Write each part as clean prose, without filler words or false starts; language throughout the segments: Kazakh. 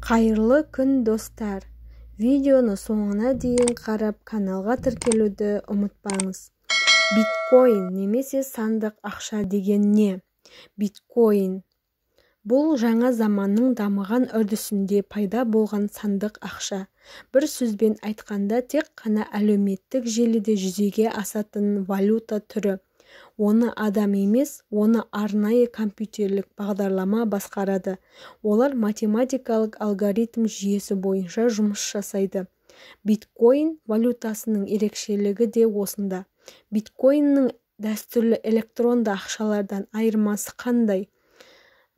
Қайырлы күн достар. Видеоны соңына дейін қарап каналға тіркелуді ұмытпаңыз. Биткоин немесе сандық ақша деген не? Биткоин бұл жаңа заманның дамыған үрдісінде пайда болған сандық ақша. Бір сөзбен айтқанда тек қана әлеуметтік желіде жүзеге асатын валюта түрі. Оны адам емес, оны арнайы компьютерлік бағдарлама басқарады. Олар математикалық алгоритм жүйесі бойынша жұмыс жасайды. Биткоин валютасының ерекшелігі де осында. Биткоиннің дәстүрлі электронды ақшалардан айырмасы қандай?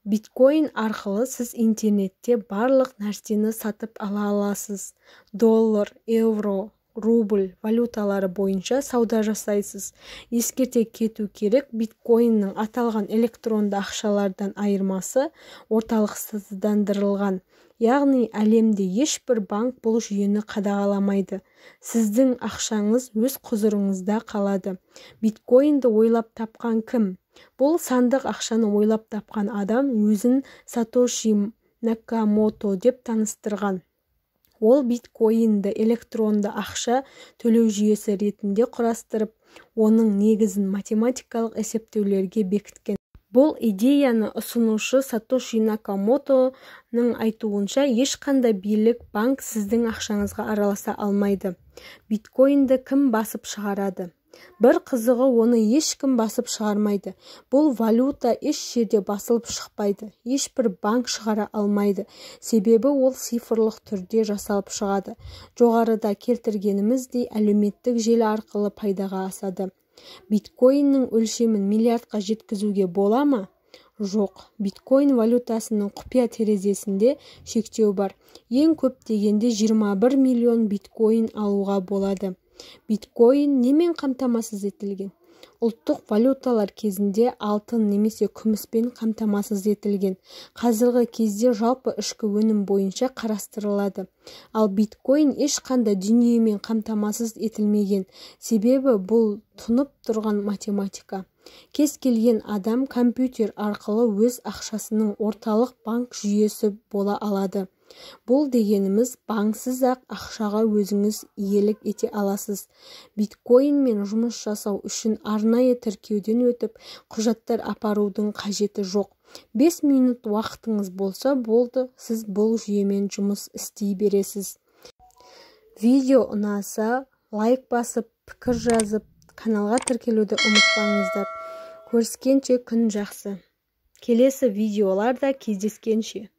Биткоин арқылы сіз интернетте барлық нәрсені сатып ала аласыз. Доллар, евро, рубль валюталары бойынша сауда жасайсыз. Ескерте кету керек, биткоиннің аталған электронды ақшалардан айырмасы орталықсыздандырылған. Яғни әлемде ешбір банк бұл жүйені қадағаламайды. Сіздің ақшаңыз өз құзырыңызда қалады. Биткоинді ойлап тапқан кім? Бұл сандық ақшаны ойлап тапқан адам өзін Сатоши Накамото деп таныстырған. Ол биткоинді электронды ақша төлеу жүйесі ретінде құрастырып, оның негізін математикалық есептеулерге бекіткен. Бұл идеяны ұсынушы Сатоши Накамотоның айтуынша ешқандай билік, банк сіздің ақшаңызға араласа алмайды. Биткоинді кім басып шығарады? Бір қызығы, оны ешкім басып шығармайды. Бұл валюта еш жерде басылып шықпайды. Ешбір банк шығара алмайды. Себебі ол цифрлық түрде жасалып шығады. Жоғарыда келтіргеніміздей әлеуметтік желі арқылы пайдаға асады. Биткоиннің өлшемін миллиардқа жеткізуге бола ма? Жоқ. Биткоин валютасының құпия терезесінде шектеу бар. Ең көп дегенде 21 миллион биткоин алуға болады. Биткоин немен қамтамасыз етілген? Ұлттық валюталар кезінде алтын немесе күміспен қамтамасыз етілген. Қазіргі кезде жалпы ішкі өнім бойынша қарастырылады. Ал биткоин ешқандай дүниемен қамтамасыз етілмеген. Себебі бұл тұнып тұрған математика. Кез келген адам компьютер арқылы өз ақшасының орталық банк жүйесі бола алады. Бұл дегеніміз банксыз-ақ ақшаға өзіңіз иелік ете аласыз. Биткоинмен жұмыс жасау үшін арнайы тіркеуден өтіп, құжаттар апарудың қажеті жоқ. 5 минут уақытыңыз болса болды, сіз бұл жүйемен жұмыс істей бересіз. Видео ұнаса, лайк басып, пікір жазып, каналға тіркелуді ұмытпаңыздар. Көріскенше күн жақсы. Келесі видеоларда кездескенше.